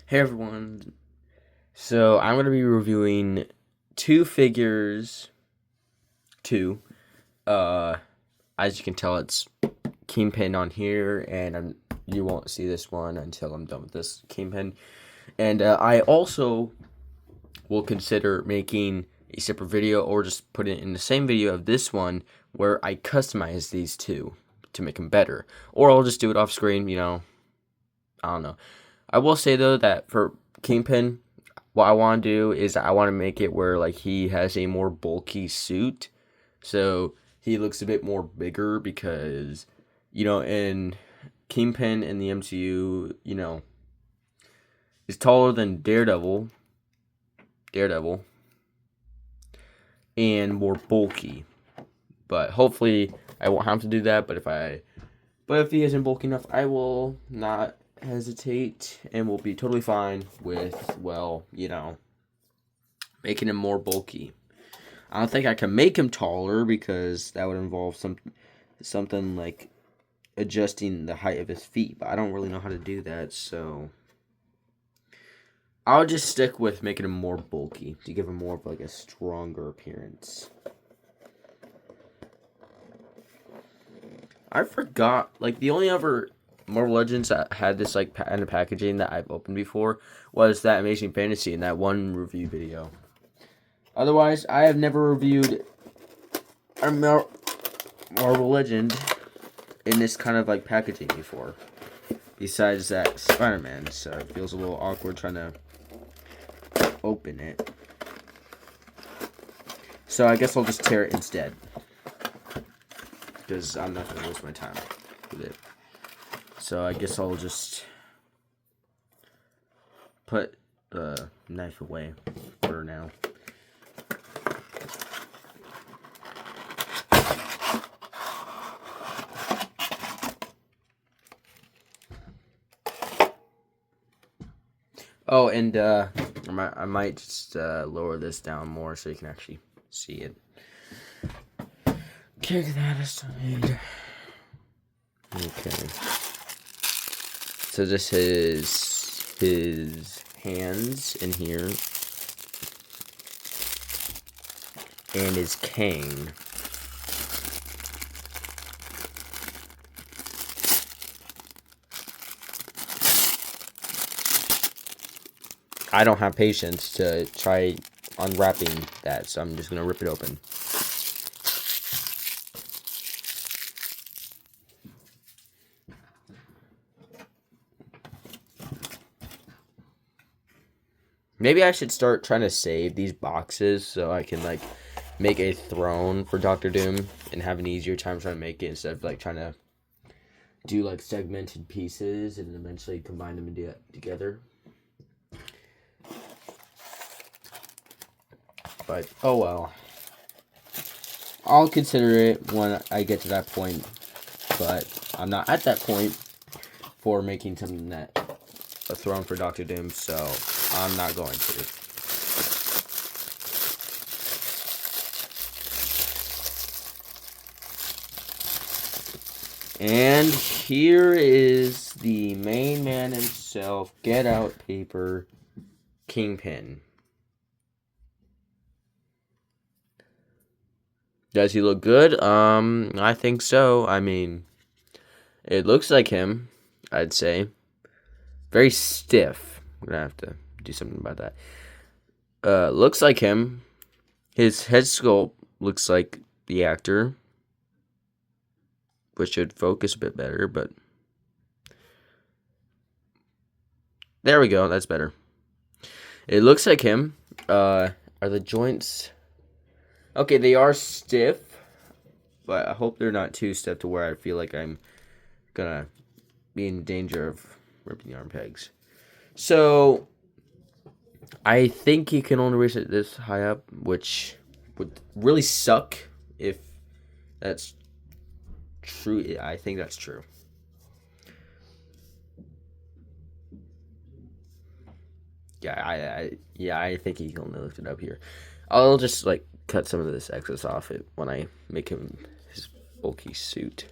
Hey everyone. So I'm gonna be reviewing two figures. Two. Uh, as you can tell, it's Kingpin on here, and you won't see this one until I'm done with this Kingpin. And I also will consider making a separate video, or just put it in the same video of this one, where I customize these two to make them better, or I'll just do it off screen. I don't know. I will say though that for Kingpin, what I want to do is I want to make it where like he has a more bulky suit, so he looks a bit more bigger because in Kingpin in the MCU, is taller than Daredevil, and more bulky. But hopefully I won't have to do that. But if he isn't bulky enough, I will not hesitate and will be totally fine with, making him more bulky. I don't think I can make him taller because that would involve something like adjusting the height of his feet, but I don't really know how to do that, so I'll just stick with making him more bulky to give him more of like a stronger appearance. I forgot, like, the only other Marvel Legends that had this like in the packaging that I've opened before was that Amazing Fantasy in that one review video. Otherwise, I have never reviewed a Marvel Legend in this kind of like packaging before. Besides that Spider-Man, so it feels a little awkward trying to open it. So I guess I'll just tear it instead, because I'm not going to waste my time with it. So I guess I'll just put the knife away for now. Oh, and I might just lower this down more so you can actually see it. Kick that aside. Okay. So this is his hands in here. And his cane. I don't have patience to try unwrapping that, so I'm just going to rip it open. Maybe I should start trying to save these boxes so I can, like, make a throne for Doctor Doom and have an easier time trying to make it instead of, like, trying to do, like, segmented pieces and eventually combine them together. But, oh well. I'll consider it when I get to that point, but I'm not at that point for making something a throne for Doctor Doom, so I'm not going to. And here is the main man himself, Get Out Paper, Kingpin. Does he look good? I think so. I mean, it looks like him, I'd say. Very stiff. I'm gonna have to do something about that. Looks like him. His head sculpt looks like the actor, which should focus a bit better, but there we go. That's better. It looks like him. Are the joints... Okay, they are stiff, but I hope they're not too stiff to where I feel like I'm gonna be in danger of ripping the arm pegs. So, I think you can only reach it this high up, which would really suck if that's true. I think that's true. Yeah, I think he can only lift it up here. I'll just like cut some of this excess off it when I make him his bulky suit.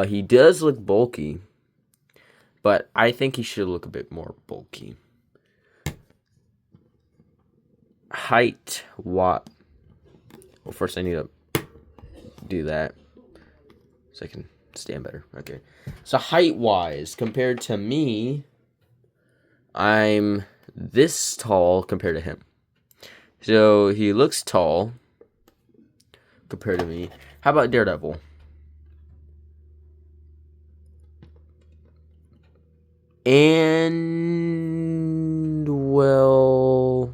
He does look bulky, but I think he should look a bit more bulky. Height, what? Well, first I need to do that so I can stand better. Okay. So height-wise, compared to me, I'm this tall compared to him. So he looks tall compared to me. How about Daredevil? And, well,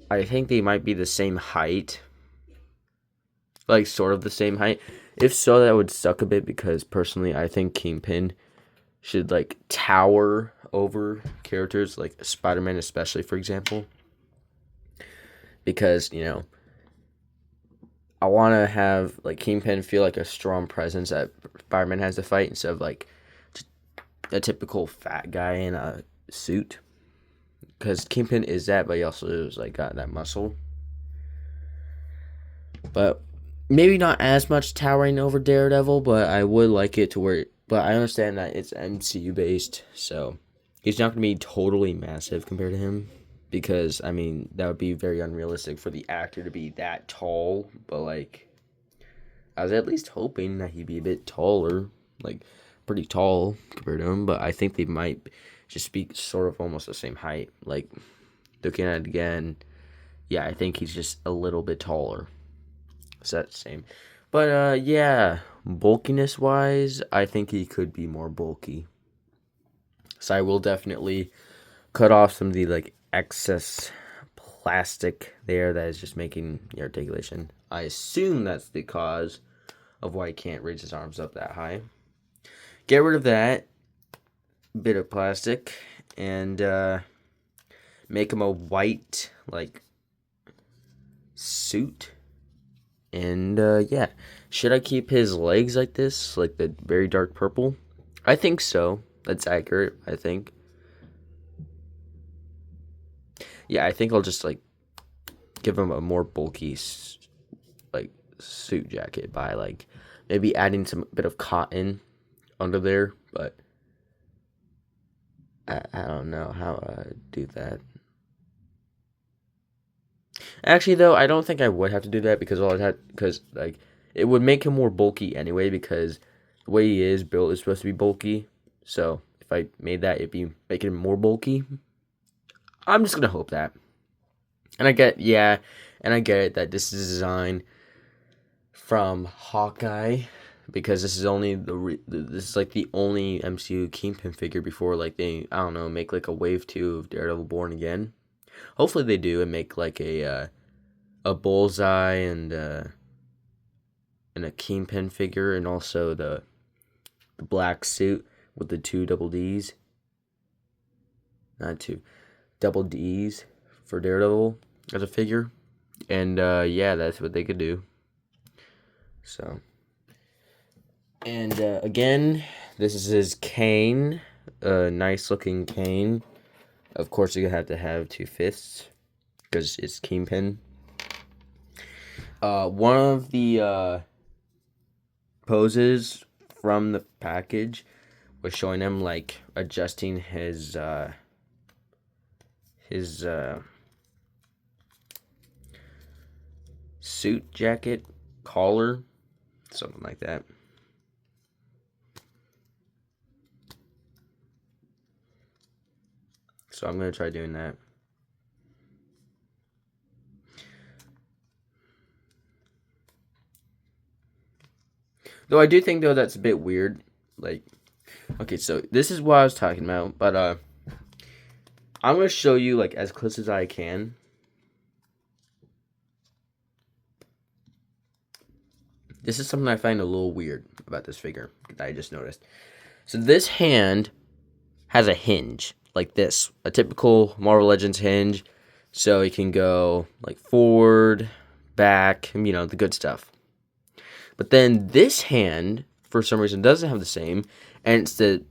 I think they might be the same height. Like, sort of the same height. If so, that would suck a bit because, personally, I think Kingpin should, like, tower over characters like Spider-Man, especially, for example. Because, you know, I want to have, like, Kingpin feel like a strong presence that Spider-Man has to fight instead of, like, a typical fat guy in a suit. Because Kingpin is that, but he also is, like, got that muscle. But maybe not as much towering over Daredevil, but I would like it to where... But I understand that it's MCU-based, so he's not going to be totally massive compared to him. Because, I mean, that would be very unrealistic for the actor to be that tall. But, like, I was at least hoping that he'd be a bit taller. Like, pretty tall compared to him. But I think they might just be sort of almost the same height. Like, looking at it again, yeah, I think he's just a little bit taller. So that's the same. But, yeah, bulkiness-wise, I think he could be more bulky. So I will definitely cut off some of the, like, excess plastic there that is just making the articulation. I assume that's the cause of why he can't raise his arms up that high. Get rid of that bit of plastic and make him a white, like, suit. And yeah, should I keep his legs like this, like the very dark purple? I think so. That's accurate, I think. Yeah, I think I'll just, like, give him a more bulky, like, suit jacket by, like, maybe adding some bit of cotton under there, but I don't know how I do that. Actually, though, I don't think I would have to do that because like, it would make him more bulky anyway because the way he is built is supposed to be bulky. So if I made that, it'd be making him more bulky. I'm just gonna hope that. And I get it that this is designed from Hawkeye because this is only this is like the only MCU Kingpin figure before, like, they, I don't know, make like a wave 2 of Daredevil Born Again. Hopefully they do and make like a Bullseye and a Kingpin figure, and also the black suit with the 2 double D's. Not 2 double D's for Daredevil as a figure. And yeah, that's what they could do. So, and again, this is his cane, a nice looking cane. Of course, you have to have 2 fists because it's Kingpin. One of the poses from the package was showing him, like, adjusting his suit jacket collar, something like that. So I'm gonna try doing that. Though I do think, though, that's a bit weird. Like, okay, so this is what I was talking about, but I'm gonna show you, like, as close as I can. This is something I find a little weird about this figure that I just noticed. So this hand has a hinge like this, a typical Marvel Legends hinge, so it can go like forward, back, you know, the good stuff. But then this hand, for some reason, doesn't have the same, and it's the,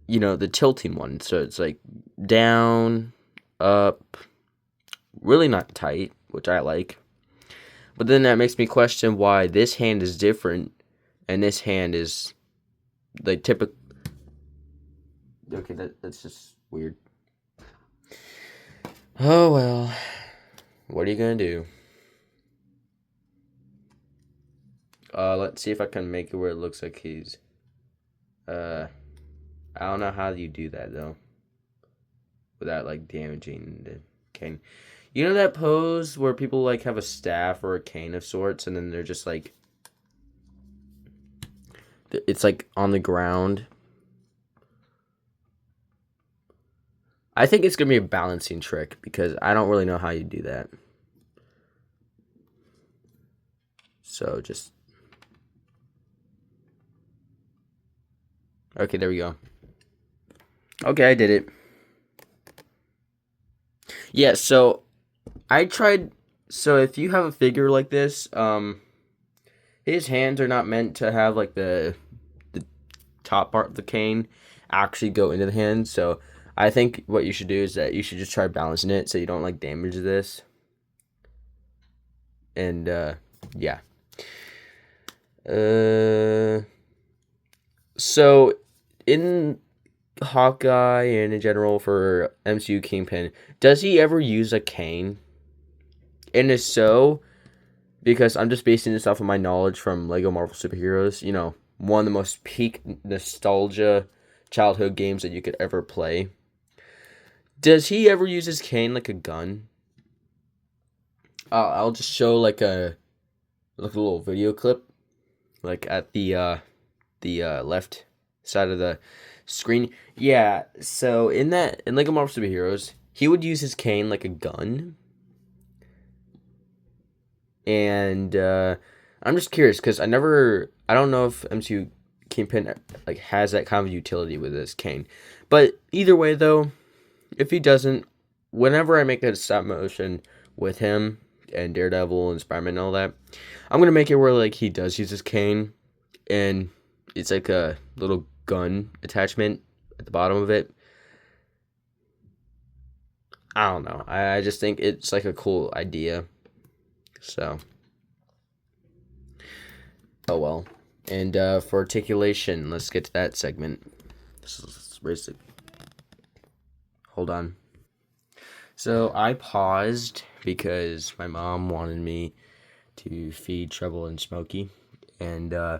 you know, the tilting one. So it's like down, up, really not tight, which I like. But then that makes me question why this hand is different and this hand is like typical. Okay, that's just weird. Oh well. What are you gonna do? Let's see if I can make it where it looks like he's I don't know how you do that though. Without like damaging the cane. You know that pose where people like have a staff or a cane of sorts and then they're just like it's like on the ground. I think it's gonna be a balancing trick because I don't really know how you do that. So just okay, there we go. Okay, I did it. Yeah, so I tried. So if you have a figure like this, his hands are not meant to have like the top part of the cane actually go into the hand. So I think what you should do is that you should just try balancing it so you don't like damage this. And yeah. So in Hawkeye and in general for MCU Kingpin, does he ever use a cane? And if so, because I'm just basing this off of my knowledge from Lego Marvel Superheroes, you know, one of the most peak nostalgia childhood games that you could ever play. Does he ever use his cane like a gun? I'll just show like a little video clip, like at the left side of the screen. Yeah, so in Lego Marvel Superheroes, he would use his cane like a gun. And I'm just curious because I don't know if MCU Kingpin like has that kind of utility with his cane. But either way though, if he doesn't, whenever I make a stop motion with him and Daredevil and Spider-Man and all that, I'm gonna make it where like he does use his cane and it's like a little gun attachment at the bottom of it. I don't know. I just think it's like a cool idea. So, oh well. And for articulation, let's get to that segment. Let's raise it. Hold on. So I paused because my mom wanted me to feed Treble and Smokey, and I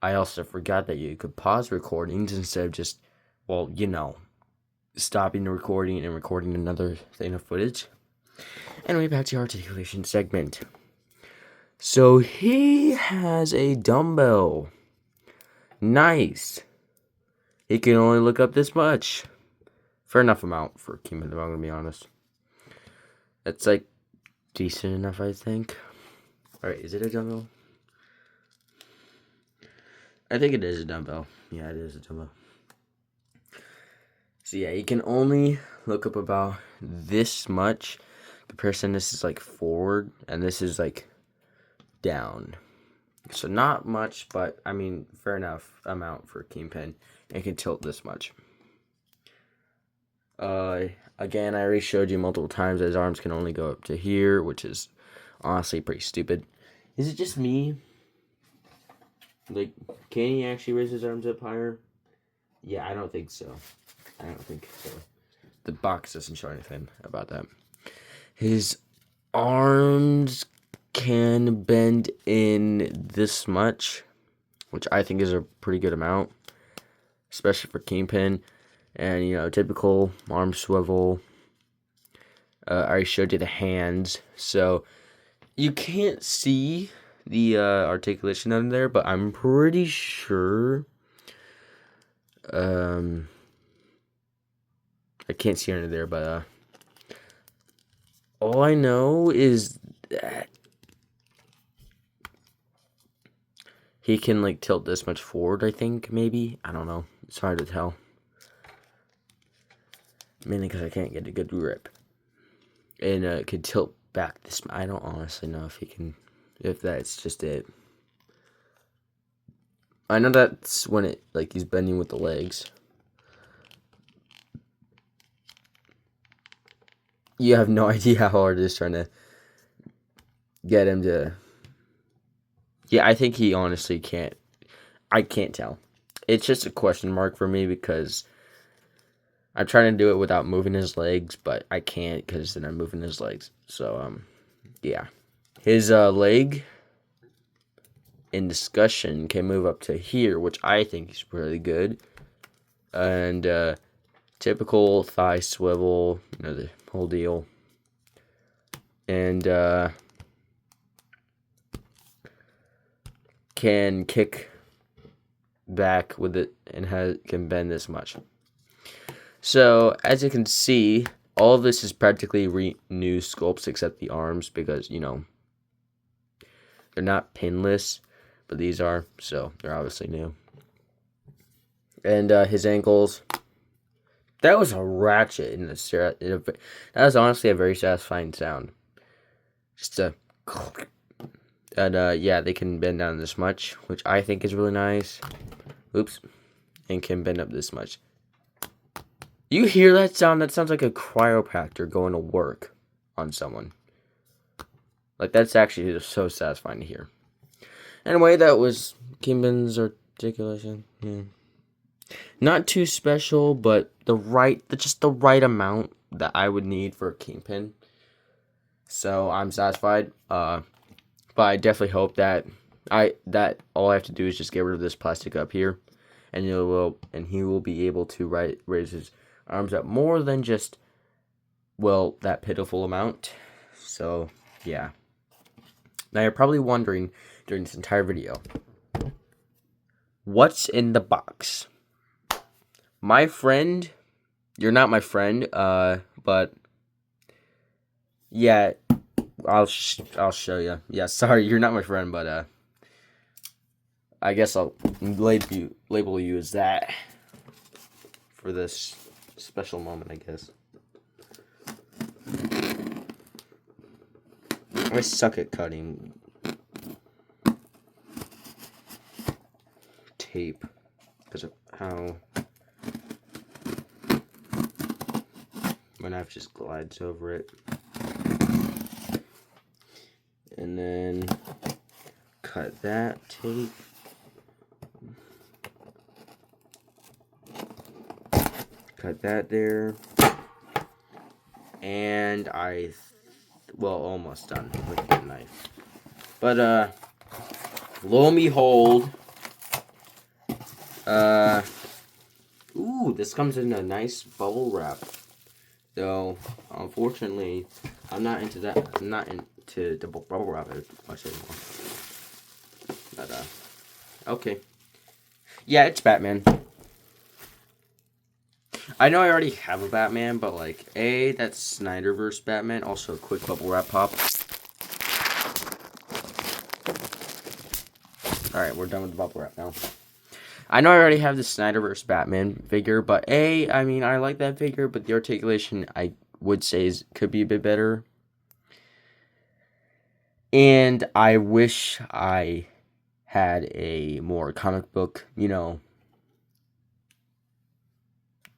also forgot that you could pause recordings instead of just, well, you know, stopping the recording and recording another thing of footage. Anyway, back to our articulation segment. So he has a dumbbell. Nice. He can only look up this much. Fair enough amount for Kingpin, if I'm going to be honest. That's like decent enough, I think. Alright, is it a dumbbell? I think it is a dumbbell. Yeah, it is a dumbbell. So yeah, you can only look up about this much. Comparison, this is like forward, and this is like down. So not much, but I mean, fair enough amount for Kingpin. It can tilt this much. Again, I already showed you multiple times that his arms can only go up to here, which is honestly pretty stupid. Is it just me? Like, can he actually raise his arms up higher? Yeah, I don't think so. I don't think so. The box doesn't show anything about that. His arms can bend in this much, which I think is a pretty good amount, especially for Kingpin. And, you know, typical arm swivel. I already showed you the hands, so you can't see the articulation under there, but I'm pretty sure. I can't see under there, but all I know is that he can like tilt this much forward, I think, maybe. I don't know. It's hard to tell. Mainly because I can't get a good grip. And it could tilt back this. I don't honestly know if he can, if that's just it. I know that's when it, like, he's bending with the legs. You have no idea how hard it is trying to get him to. Yeah, I think he honestly can't. I can't tell. It's just a question mark for me because I'm trying to do it without moving his legs, but I can't because then I'm moving his legs. So, yeah. His leg in discussion can move up to here, which I think is really good. And typical thigh swivel, the whole deal. And can kick back with it and can bend this much. So, as you can see, all of this is practically new sculpts except the arms because, they're not pinless, but these are, so they're obviously new. And his ankles, that was a ratchet that was honestly a very satisfying sound. Just a, and yeah, they can bend down this much, which I think is really nice. Oops, and can bend up this much. You hear that sound? That sounds like a chiropractor going to work on someone. Like, that's actually just so satisfying to hear. Anyway, that was Kingpin's articulation. Yeah. Not too special, but just the right amount that I would need for a Kingpin. So I'm satisfied. But I definitely hope that all I have to do is just get rid of this plastic up here, and he will be able to raise his arms up more than just that pitiful amount. So yeah. Now you're probably wondering during this entire video, what's in the box? My friend, you're not my friend, but yeah, I'll show you. Yeah, sorry, you're not my friend, but I guess I'll label you as that for this special moment, I guess. I suck at cutting tape because of how my knife just glides over it. And then cut that tape. Cut that there. And almost done with the knife. But, lo and behold, this comes in a nice bubble wrap. Though, unfortunately, I'm not into that. I'm not into the bubble wrap much anymore. But, okay. Yeah, it's Batman. I know I already have a Batman, but that's Snyderverse Batman. Also, a quick bubble wrap pop. Alright, we're done with the bubble wrap now. I know I already have the Snyderverse Batman figure, but I mean, I like that figure, but the articulation, I would say, could be a bit better. And I wish I had a more comic book,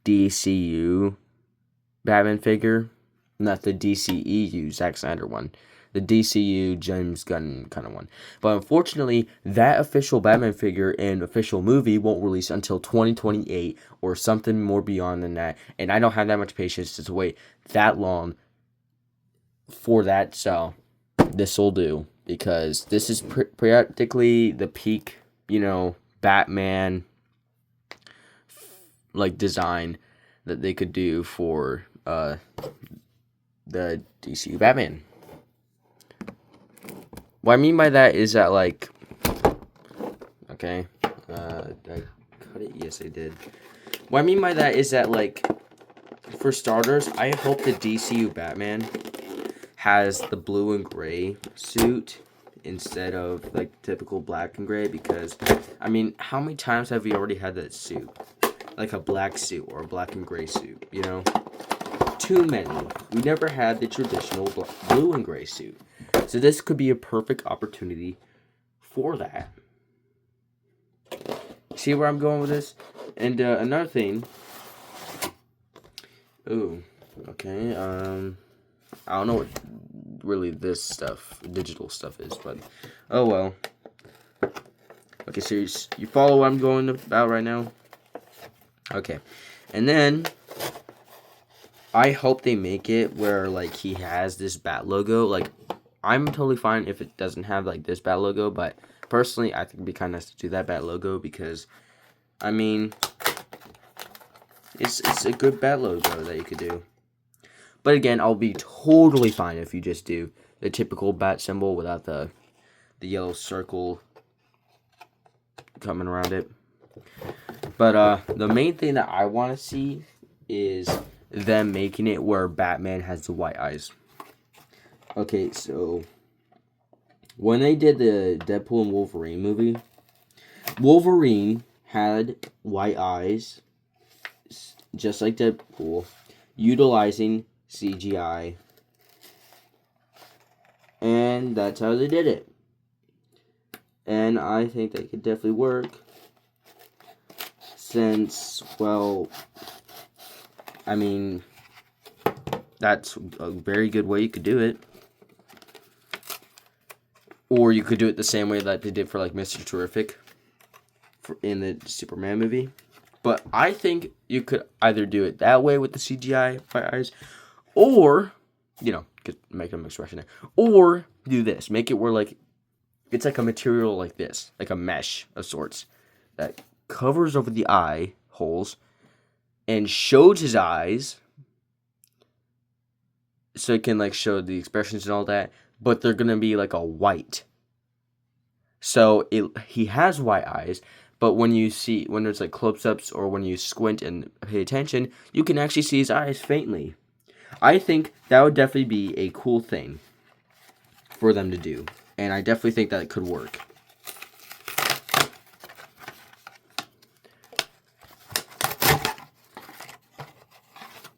DCU Batman figure. Not the DCEU Zack Snyder one. The DCU James Gunn kind of one. But unfortunately, that official Batman figure and official movie won't release until 2028 or something more beyond than that. And I don't have that much patience to wait that long for that. So this will do, because this is practically the peak, Batman design that they could do for the DCU Batman. What I mean by that is that, okay, did I cut it? Yes, I did. What I mean by that is that, for starters, I hope the DCU Batman has the blue and gray suit instead of, typical black and gray, because, I mean, how many times have we already had that suit? Like a black suit or a black and gray suit, Too many. We never had the traditional blue and gray suit. So this could be a perfect opportunity for that. See where I'm going with this? And another thing. Ooh, okay. I don't know what really this stuff, digital stuff is, but oh well. Okay, so you follow what I'm going about right now? Okay, and then I hope they make it where, like, he has this bat logo. Like, I'm totally fine if it doesn't have, like, this bat logo, but personally, I think it'd be kind of nice to do that bat logo because, I mean, it's a good bat logo that you could do. But again, I'll be totally fine if you just do the typical bat symbol without the yellow circle coming around it. But the main thing that I want to see is them making it where Batman has the white eyes. Okay, so when they did the Deadpool and Wolverine movie, Wolverine had white eyes, just like Deadpool, utilizing CGI. And that's how they did it. And I think that could definitely work. Since, well, I mean, that's a very good way you could do it. Or you could do it the same way that they did for, like, Mr. Terrific in the Superman movie. But I think you could either do it that way with the CGI white eyes, or, you know, could make them expression there. Or do this. Make it where, like, it's like a material like this. Like a mesh of sorts. That covers over the eye holes and shows his eyes. So it can, like, show the expressions and all that. But they're going to be, like, a white. So he has white eyes. But when there's, like, close-ups or when you squint and pay attention, you can actually see his eyes faintly. I think that would definitely be a cool thing for them to do. And I definitely think that it could work.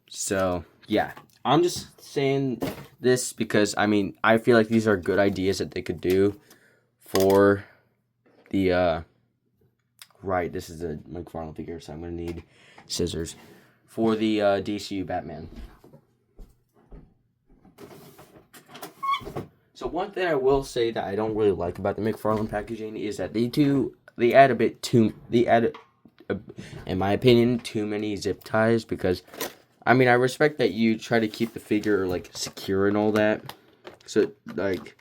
So, yeah. I'm just saying this because, I mean, I feel like these are good ideas that they could do for the, right, this is a Mcfarlane figure, so I'm going to need scissors. For the DCU Batman. So one thing I will say that I don't really like about the Mcfarlane packaging is that they add, in my opinion, too many zip ties because, I mean, I respect that you try to keep the figure, like, secure and all that. So, like,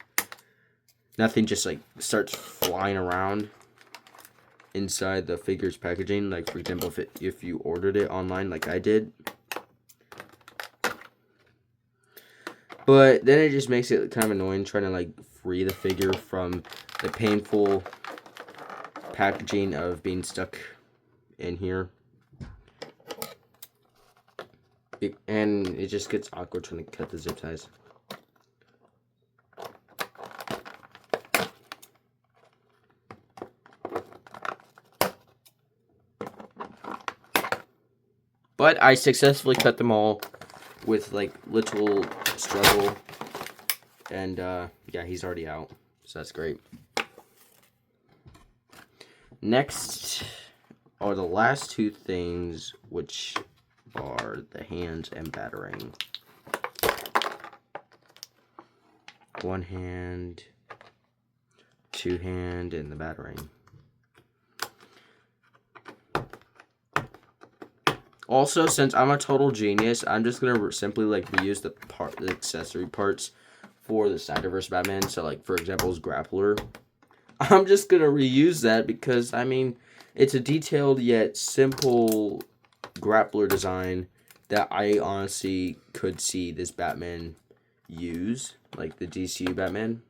nothing just, like, starts flying around inside the figure's packaging. Like, for example, if you ordered it online like I did. But then it just makes it kind of annoying trying to, like, free the figure from the painful packaging of being stuck in here. And it just gets awkward trying to cut the zip ties. But I successfully cut them all with, like, little struggle. And, yeah, he's already out. So that's great. Next are the last two things, which are the hands and battering. One hand, two hand, and the battering. Also, since I'm a total genius, I'm just gonna simply, like, reuse the accessory parts for the Snyderverse Batman. So, like, for example, his grappler. I'm just gonna reuse that because, I mean, it's a detailed yet simple grappler design that I honestly could see this Batman use, like the DCU Batman,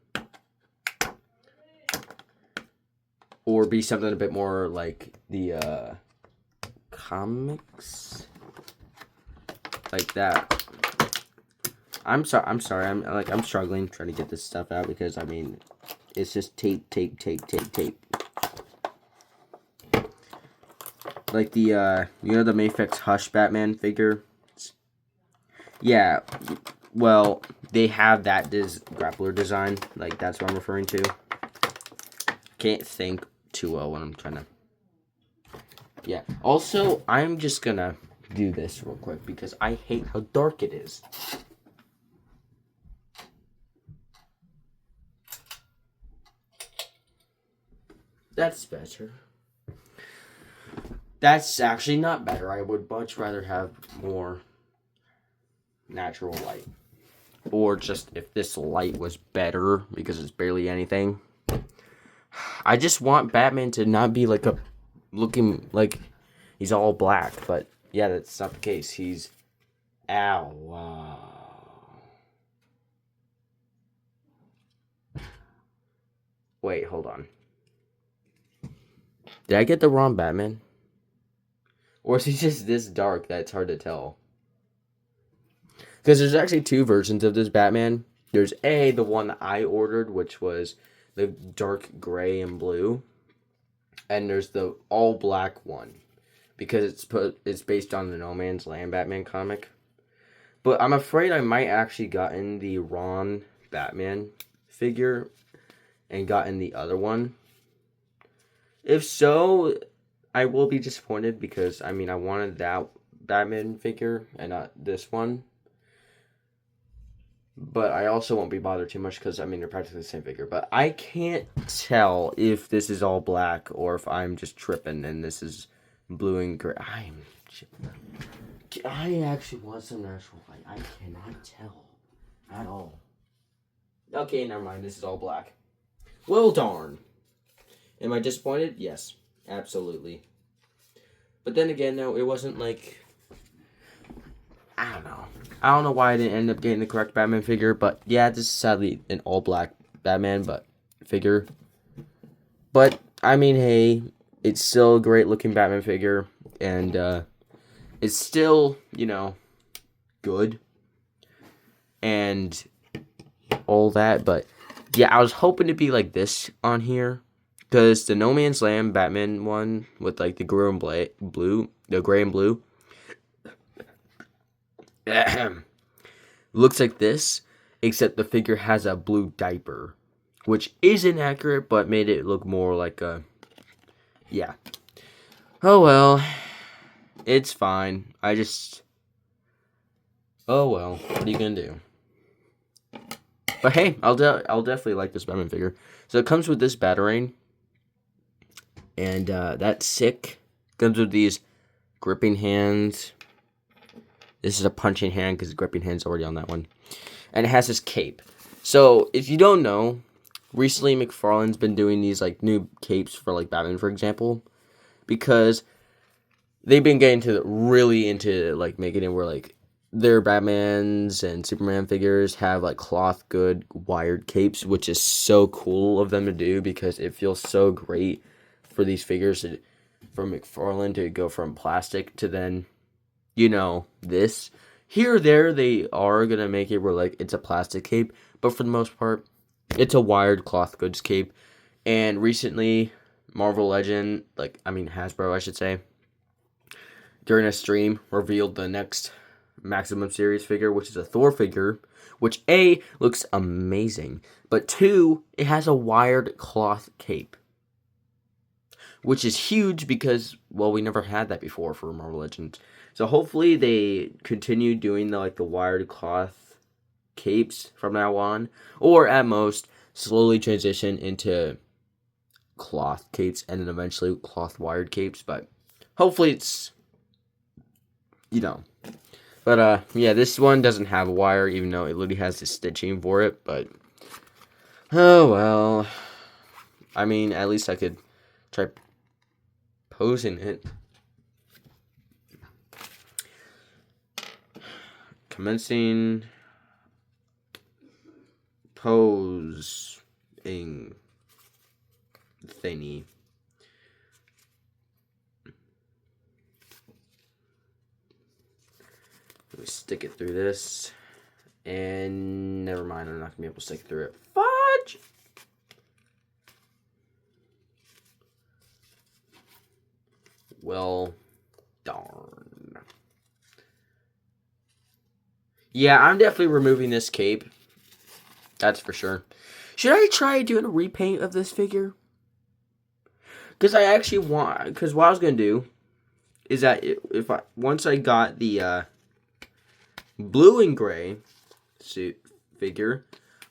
or be something a bit more like the comics, like that. I'm sorry. I'm struggling trying to get this stuff out because, I mean, it's just tape. Like the, you know, the Mafex Hush Batman figure? Yeah, well, they have that grappler design. Like, that's what I'm referring to. Can't think too well when I'm trying to... Yeah, also, I'm just gonna do this real quick because I hate how dark it is. That's better. That's actually not better. I would much rather have more natural light. Or just if this light was better, because it's barely anything. I just want Batman to not be like looking like he's all black. But yeah, that's not the case. He's... Ow. Wow. Wait, hold on. Did I get the wrong Batman? Or is he just this dark that it's hard to tell? Because there's actually two versions of this Batman. There's the one that I ordered, which was the dark gray and blue. And there's the all black one. Because it's based on the No Man's Land Batman comic. But I'm afraid I might actually gotten the wrong Batman figure and gotten the other one. If so, I will be disappointed because, I mean, I wanted that Batman figure and not this one. But I also won't be bothered too much because, I mean, they're practically the same figure. But I can't tell if this is all black or if I'm just tripping and this is blue and gray. I actually want some natural light. I cannot tell at all. Okay, never mind. This is all black. Well, darn. Am I disappointed? Yes, absolutely. But then again, no, it wasn't like... I don't know. I don't know why I didn't end up getting the correct Batman figure, but yeah, this is sadly an all-black Batman figure. But, I mean, hey, it's still a great-looking Batman figure, and it's still, you know, good. And all that, but yeah, I was hoping to be like this on here. Because the No Man's Land Batman one with like the gray and blue, looks like this, except the figure has a blue diaper, which is inaccurate, but made it look more like a, yeah. Oh well, it's fine. Oh well, what are you gonna do? But hey, I'll definitely like this Batman figure. So it comes with this Batarang. And that's sick. Comes with these gripping hands. This is a punching hand because the gripping hand's already on that one. And it has this cape. So if you don't know, recently Mcfarlane's been doing these like new capes for like Batman, for example, because they've been getting really into like making it where like their Batmans and Superman figures have like cloth good wired capes, which is so cool of them to do because it feels so great for these figures from Mcfarlane to go from plastic to then, you know, this. Here or there, they are going to make it where, like, it's a plastic cape. But for the most part, it's a wired cloth goods cape. And recently, Marvel Legend, Hasbro, I should say, during a stream, revealed the next Maximum Series figure, which is a Thor figure, which, A, looks amazing. But, 2, it has a wired cloth cape. Which is huge because, well, we never had that before for Marvel Legends. So hopefully they continue doing the wired cloth capes from now on. Or at most, slowly transition into cloth capes and then eventually cloth wired capes. But hopefully it's, you know. But yeah, this one doesn't have a wire even though it literally has the stitching for it. But, oh well. I mean, at least I could try posing it. Commencing posing thingy. Let me stick it through this. And never mind, I'm not gonna be able to stick through it. Fudge! Well, darn. Yeah, I'm definitely removing this cape. That's for sure. Should I try doing a repaint of this figure? Because I actually want... Because what I was going to do is that once I got the blue and gray suit figure,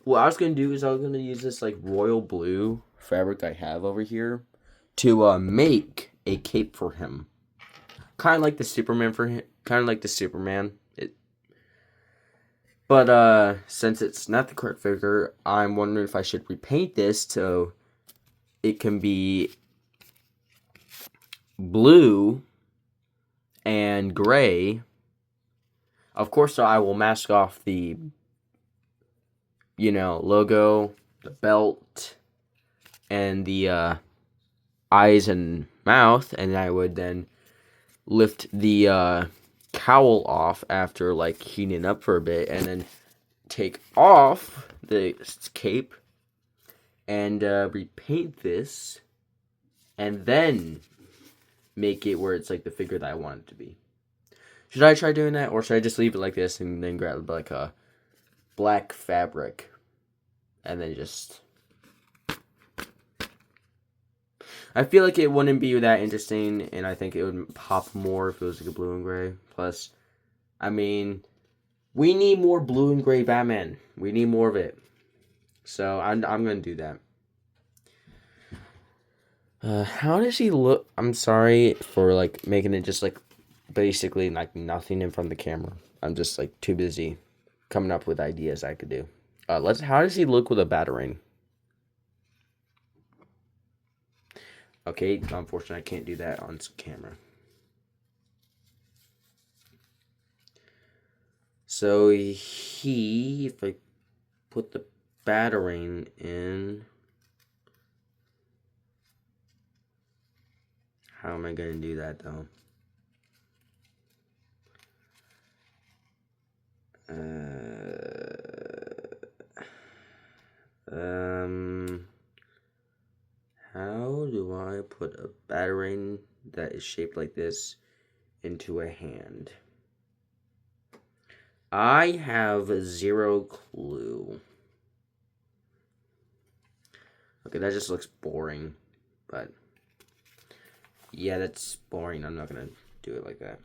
what I was going to do is I was going to use this like royal blue fabric I have over here to make a cape for him. Kind of like the Superman for him. Kind of like the Superman. But since it's not the correct figure, I'm wondering if I should repaint this so it can be blue and gray. Of course, I will mask off the, logo, the belt, and the eyes and mouth, and I would then lift the cowl off after like heating up for a bit, and then take off the cape and repaint this, and then make it where it's like the figure that I want it to be. Should I try doing that, or should I just leave it like this and then grab like a black fabric and then just... I feel like it wouldn't be that interesting, and I think it would pop more if it was like a blue and gray. Plus, I mean, we need more blue and gray Batman. We need more of it. So I'm gonna do that. How does he look? I'm sorry for like making it just like basically like nothing in front of the camera. I'm just like too busy coming up with ideas I could do. How does he look with a Batarang? Okay, unfortunately I can't do that on camera. So if I put the Batarang in, how am I going to do that though? How do I put a Batarang that is shaped like this into a hand? I have zero clue. Okay, that just looks boring, but yeah, that's boring. I'm not gonna do it like that.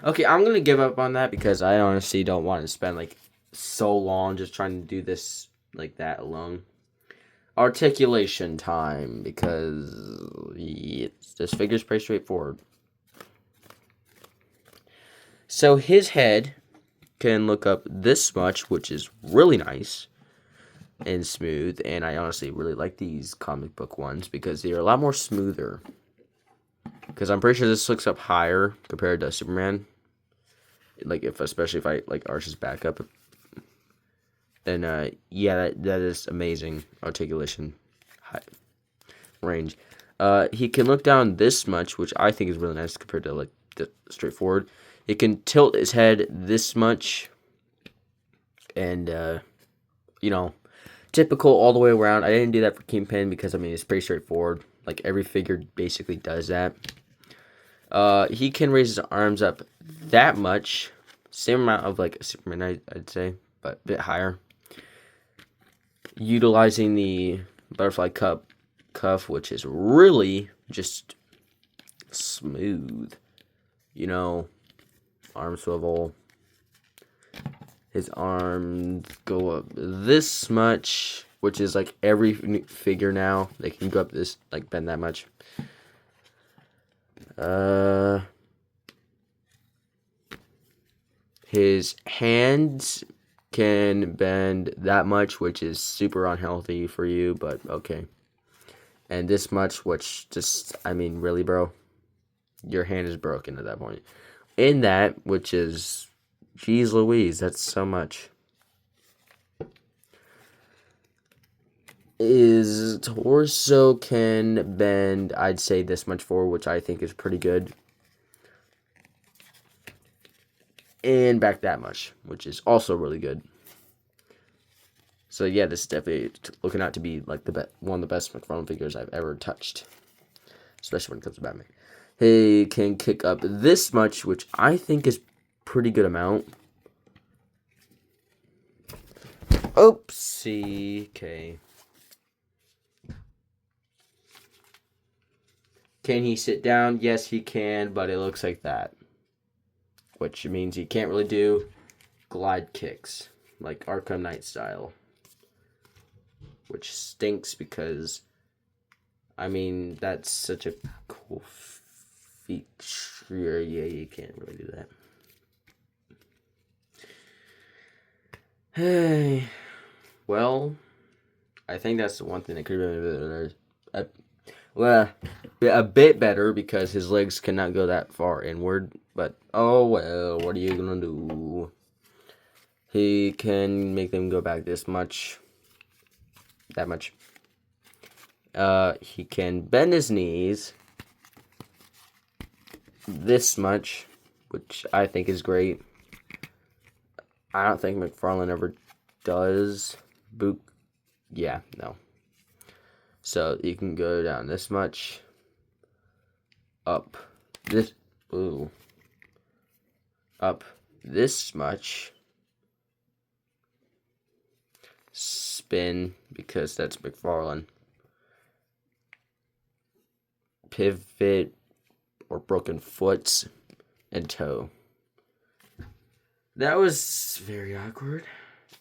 Okay, I'm gonna give up on that because I honestly don't want to spend like so long just trying to do this like that alone. Articulation time, because this figure's pretty straightforward. So his head can look up this much, which is really nice and smooth, and I honestly really like these comic book ones because they're a lot more smoother. Because I'm pretty sure this looks up higher compared to Superman. Like especially if I like arch his back up. And yeah, that is amazing articulation range. He can look down this much, which I think is really nice compared to like the straightforward. He can tilt his head this much, and typical all the way around. I didn't do that for Kingpin because I mean it's pretty straightforward. Like every figure basically does that. He can raise his arms up that much, same amount of like Superman, I'd say, but a bit higher. Utilizing the butterfly cuff, which is really just smooth. Arm swivel. His arms go up this much, which is like every figure now. They can go up this, like bend that much. His hands can bend that much, which is super unhealthy for you, but okay. And this much, which just, I mean, really, bro? Your hand is broken at that point. In that, which is, geez Louise, that's so much. His torso can bend, I'd say, this much forward, which I think is pretty good. And back that much, which is also really good. So yeah, this is definitely looking out to be like one of the best Mcfarlane figures I've ever touched, especially when it comes to Batman. He can kick up this much, which I think is pretty good amount. Oopsie, okay. Can he sit down? Yes, he can, but it looks like that. Which means he can't really do glide kicks, like Arkham Knight style. Which stinks because, I mean, that's such a cool feature. Yeah, you can't really do that. Hey, well, I think that's the one thing that could have been a bit better because his legs cannot go that far inward. But oh well, what are you gonna do? He can make them go back this much, that much. He can bend his knees this much, which I think is great. I don't think Mcfarlane ever does. Yeah, no. So you can go down this much, up this, up this much, spin because that's Mcfarlane, pivot or broken foots, and toe. That was very awkward.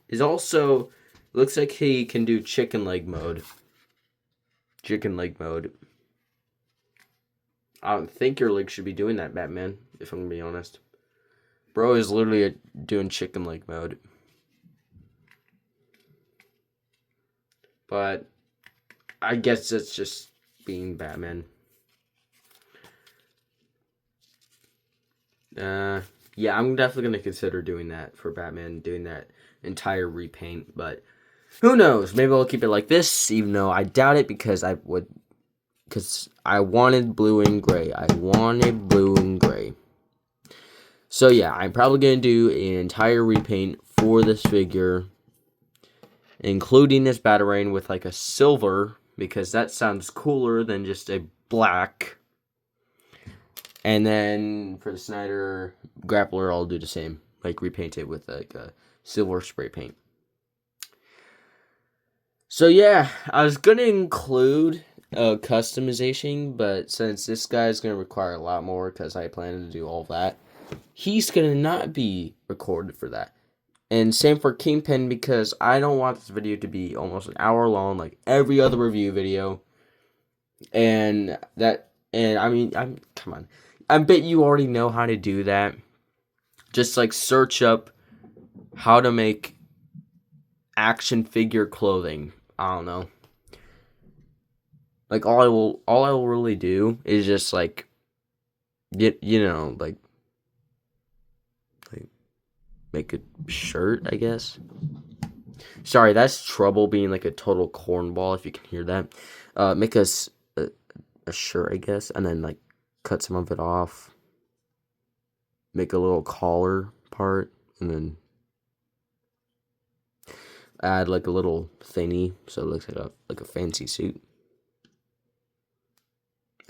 It also looks like he can do chicken leg mode. Chicken leg mode. I don't think your leg should be doing that, Batman, if I'm gonna be honest. Bro is literally doing chicken leg mode. But I guess that's just being Batman. Yeah, I'm definitely going to consider doing that for Batman, doing that entire repaint, but who knows? Maybe I'll keep it like this, even though I doubt it because I wanted blue and gray. I wanted blue and gray. So yeah, I'm probably going to do an entire repaint for this figure, including this Batarang with like a silver, because that sounds cooler than just a black. And then for the Snyder Grappler, I'll do the same. Like repaint it with like a silver spray paint. So yeah, I was going to include customization, but since this guy is going to require a lot more because I plan to do all that, he's going to not be recorded for that. And same for Kingpin because I don't want this video to be almost an hour long like every other review video. And I mean, come on. I bet you already know how to do that. Just like search up how to make action figure clothing. I don't know. Like all I will really do is just like like make a shirt, I guess. Sorry, that's trouble being like a total cornball if you can hear that. Make a shirt, I guess, and then like cut some of it off. Make a little collar part, and then add like a little thingy so it looks like a fancy suit.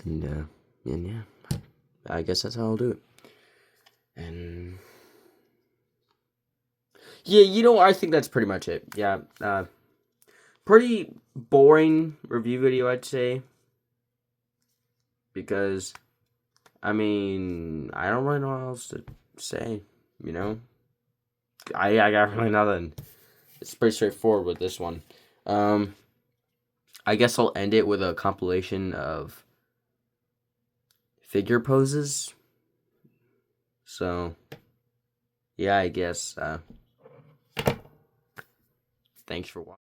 And yeah, I guess that's how I'll do it. And yeah, I think that's pretty much it. Yeah, pretty boring review video, I'd say. Because, I mean, I don't really know what else to say, I got really nothing. It's pretty straightforward with this one. I guess I'll end it with a compilation of figure poses. So, yeah, I guess, thanks for watching.